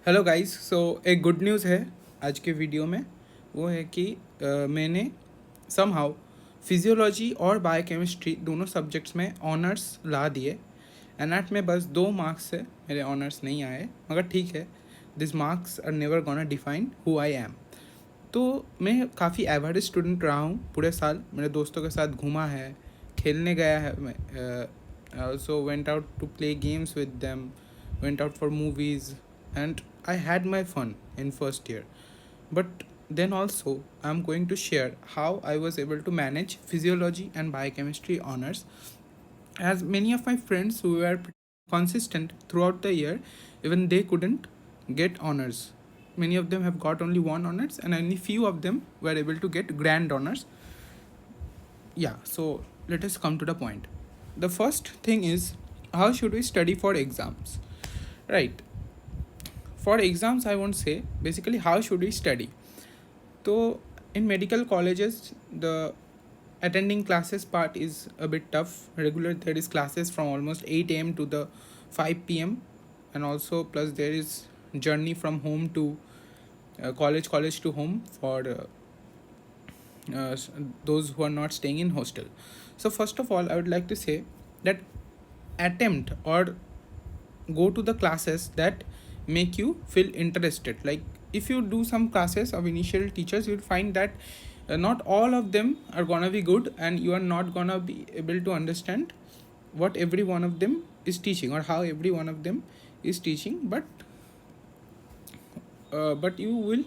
Hello guys. एक good news है आज के वीडियो में। वो है कि मैंने समहाउ फिजियोलॉजी और बायोकेमिस्ट्री दोनों सब्जेक्ट्स में ऑनर्स ला दिए। एनएट में बस 2 मार्क्स से मेरे ऑनर्स नहीं आए, मगर ठीक है, this marks are never gonna define who I am. तो मैं काफ़ी एवरेज स्टूडेंट रहा हूँ पूरे साल। मेरे दोस्तों के साथ घूमा है, खेलने गया है, मैं also went out to play games with them, went out for movies, and I had my fun in first year. But then also I'm going to share how I was able to manage physiology and biochemistry honors, as many of my friends who were consistent throughout the year, even they couldn't get honors. Many of them have got only one honors, and only few of them were able to get grand honors. Yeah, so let us come to the point. The first thing is, how should we study for exams? Right. For exams, I won't say. Basically, how should we study? So in medical colleges, the attending classes part is a bit tough. Regular there is classes from almost 8 a.m. to the 5 p.m., and also plus there is journey from home to college to home for those who are not staying in hostel. So first of all, I would like to say that attempt or go to the classes that make you feel interested. Like if you do some classes of initial teachers, you'll find that not all of them are gonna be good, and you are not gonna be able to understand what every one of them is teaching or how every one of them is teaching. But you will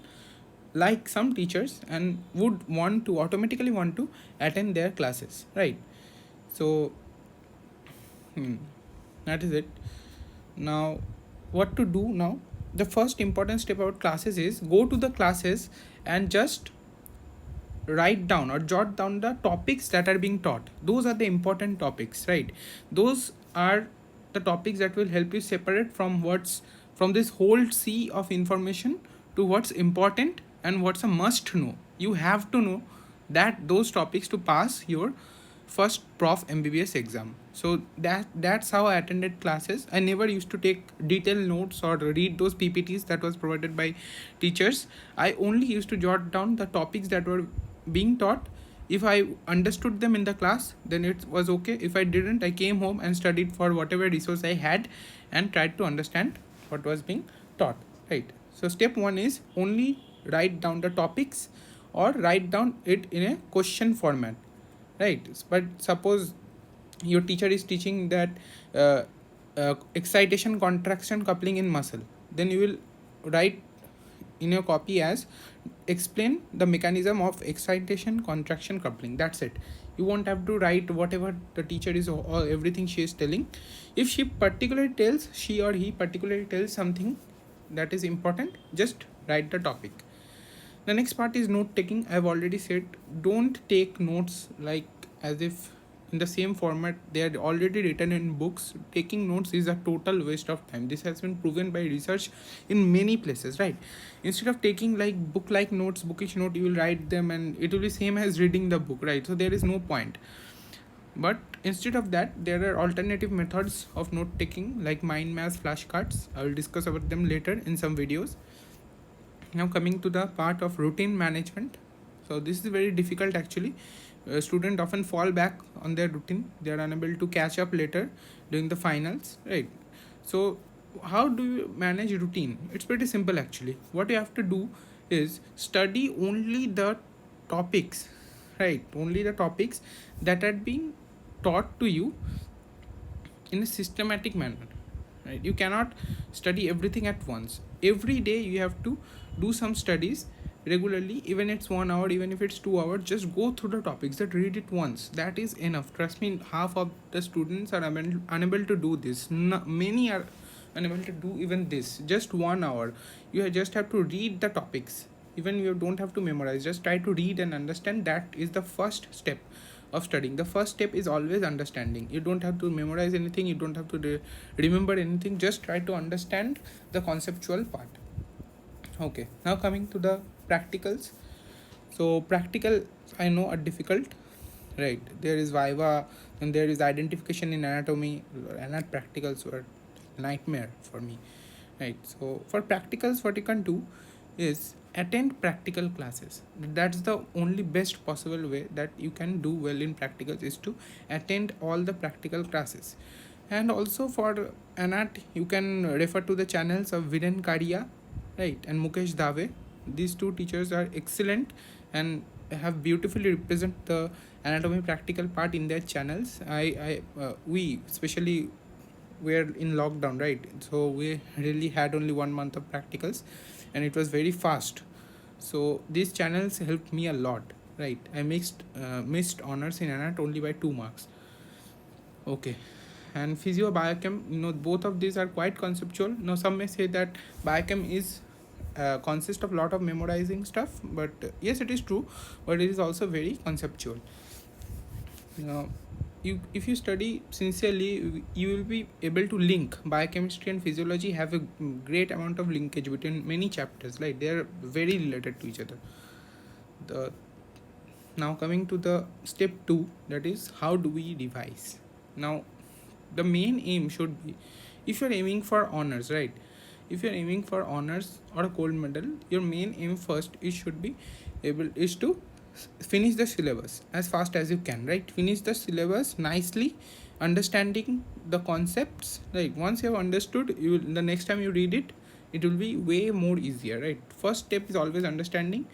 like some teachers and would want to automatically want to attend their classes, right? So that is it. Now, what to do now? The first important step about classes is go to the classes and just write down or jot down the topics that are being taught. Those are the important topics, right? Those are the topics that will help you separate from this whole sea of information to what's important and what's a must know. You have to know that those topics to pass your first prof MBBS exam. So that's how I attended classes. I never used to take detailed notes or read those PPTs that was provided by teachers. I only used to jot down the topics that were being taught. If I understood them in the class, then it was okay. If I didn't, I came home and studied for whatever resource I had and tried to understand what was being taught, right? So step 1 is only write down the topics or write down it in a question format, right? But suppose your teacher is teaching that excitation, contraction, coupling in muscle, then you will write in your copy as explain the mechanism of excitation, contraction, coupling. That's it. You won't have to write whatever the teacher is or everything she is telling. If she or he particularly tells something that is important, just write the topic. The next part is note taking. I've already said, don't take notes like as if in the same format they are already written in books. Taking notes is a total waste of time. This has been proven by research in many places, right? Instead of taking like book like notes, bookish note, you will write them and it will be same as reading the book, right? So there is no point. But instead of that, there are alternative methods of note taking like mind maps, flashcards. I will discuss about them later in some videos. Now coming to the part of routine management. So this is very difficult actually. Students often fall back on their routine. They are unable to catch up later during the finals, right? So how do you manage routine? It's pretty simple actually. What you have to do is study only the topics, right? Only the topics that are being taught to you in a systematic manner, right? You cannot study everything at once. Every day you have to do some studies regularly, even it's 1 hour, even if it's 2 hours. Just go through the topics, that read it once, that is enough. Trust me, half of the students are unable to do this. Many are unable to do even this. Just 1 hour, you just have to read the topics. Even you don't have to memorize, just try to read and understand. That is the first step of studying. The first step is always understanding. You don't have to memorize anything, you don't have to remember anything, just try to understand the conceptual part. Okay, now coming to the practicals. So practical, I know, are difficult, right? There is viva and there is identification in anatomy, and that practicals were nightmare for me, right? So for practicals, what you can do is attend practical classes. That's the only best possible way that you can do well in practicals, is to attend all the practical classes. And also for ANAT, you can refer to the channels of Viren Karia, right, and Mukesh Dave. These two teachers are excellent and have beautifully represent the anatomy practical part in their channels. We especially were in lockdown, right? So we really had only 1 month of practicals, and it was very fast. So these channels helped me a lot, right? I missed honors in ANAT only by 2 marks. Okay. And physio biochem, both of these are quite conceptual. Now some may say that biochem is consist of lot of memorizing stuff, but yes, it is true, but it is also very conceptual. Now, if you study sincerely, you will be able to link biochemistry and physiology. Have a great amount of linkage between many chapters, like they are very related to each other. The Now coming to the step 2, that is how do we revise. Now the main aim should be, if you're aiming for honors, right, if you're aiming for honors or a gold medal, your main aim first is to finish the syllabus as fast as you can, right? Finish the syllabus nicely, understanding the concepts, right? Once you have understood, the next time you read it, it will be way more easier, right? First step is always understanding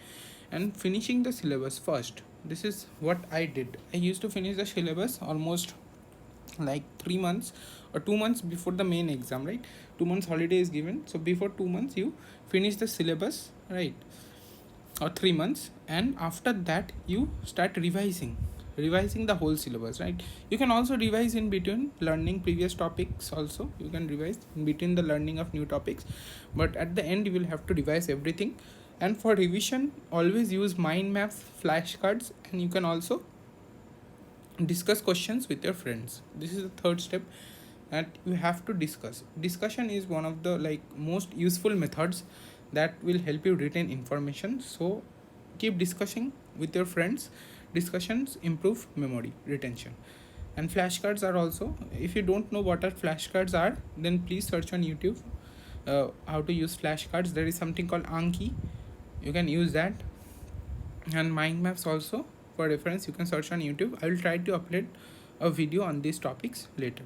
and finishing the syllabus first. This is what I did. I used to finish the syllabus almost like 3 months or 2 months before the main exam, right? 2 months holiday is given, so before 2 months you finish the syllabus, right? Or 3 months, and after that you start revising the whole syllabus, right? You can also revise in between learning previous topics. Also you can revise in between the learning of new topics, but at the end you will have to revise everything. And for revision, always use mind maps, flashcards, and you can also discuss questions with your friends. This is the third step, that you have to discuss. Discussion is one of the most useful methods that will help you retain information. So keep discussing with your friends. Discussions improve memory retention. And flashcards are also, if you don't know what are flashcards are, then please search on YouTube how to use flashcards. There is something called Anki, you can use that. And mind maps also, for reference, you can search on YouTube. I will try to upload a video on these topics later.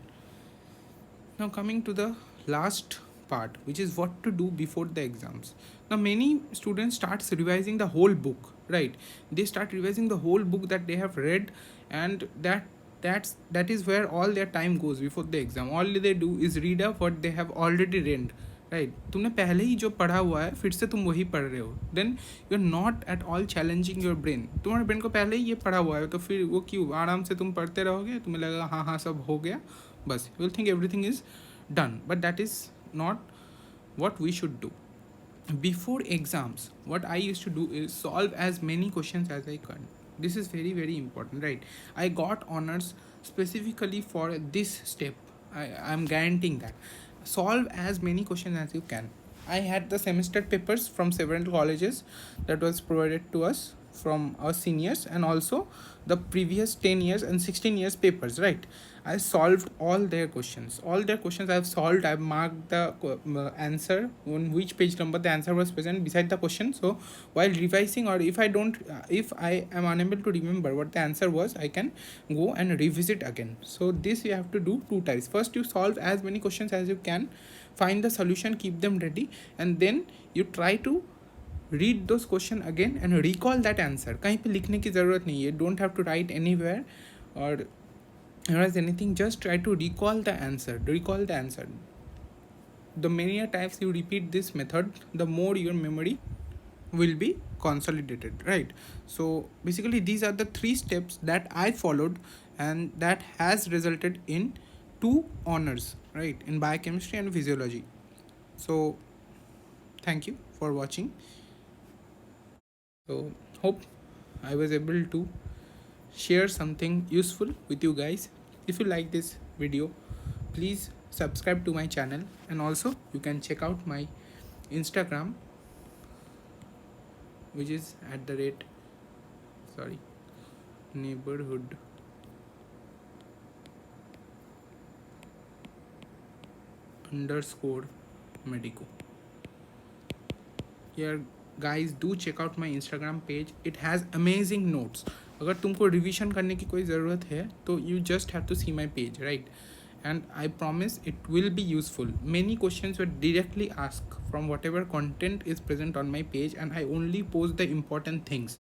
Now coming to the last part, which is what to do before the exams. Now many students starts revising the whole book, right? They start revising the whole book that they have read, and that is where all their time goes before the exam. All they do is read up what they have already read, right तुमने पहले ही जो पढ़ा हुआ है फिर से तुम वही पढ़ रहे हो, then you are not at all challenging your brain. तुम्हारे ब्रेन को पहले ही ये पढ़ा हुआ है, तो फिर वो क्यों आराम से तुम पढ़ते रहोगे, तुम्हें लगेगा हाँ हाँ सब हो गया बस, you will think everything is done. But that is not what we should do. Before exams, what I used to do is solve as many questions as I can. This is very very important, right? I got honors specifically for this step. I'm guaranteeing that. Solve as many questions as you can. I had the semester papers from several colleges that was provided to us from our seniors, and also the previous 10 years and 16 years papers, right? I solved all their questions. I've solved. I've marked the answer on which page number the answer was present beside the question. So while revising, or if I am unable to remember what the answer was, I can go and revisit again. So this you have to do 2 times. First you solve as many questions as you can, find the solution, keep them ready, and then you try to read those question again and recall that answer. कहीं पे लिखने की ज़रूरत नहीं है. Don't have to write anywhere or memorize anything. Just try to recall the answer. The many times you repeat this method, the more your memory will be consolidated, right? So basically these are the 3 steps that I followed, and that has resulted in 2 honors, right, in biochemistry and physiology. So thank you for watching. So hope I was able to share something useful with you guys. If you like this video, please subscribe to my channel, and also you can check out my Instagram, which is at the rate neighborhood underscore Medico. Here guys, do check out my Instagram page. It has amazing notes. अगर तुमको revision करने की कोई ज़रूरत है तो you just have to see my page, right? And I promise it will be useful. Many questions were directly asked from whatever content is present on my page, and I only post the important things.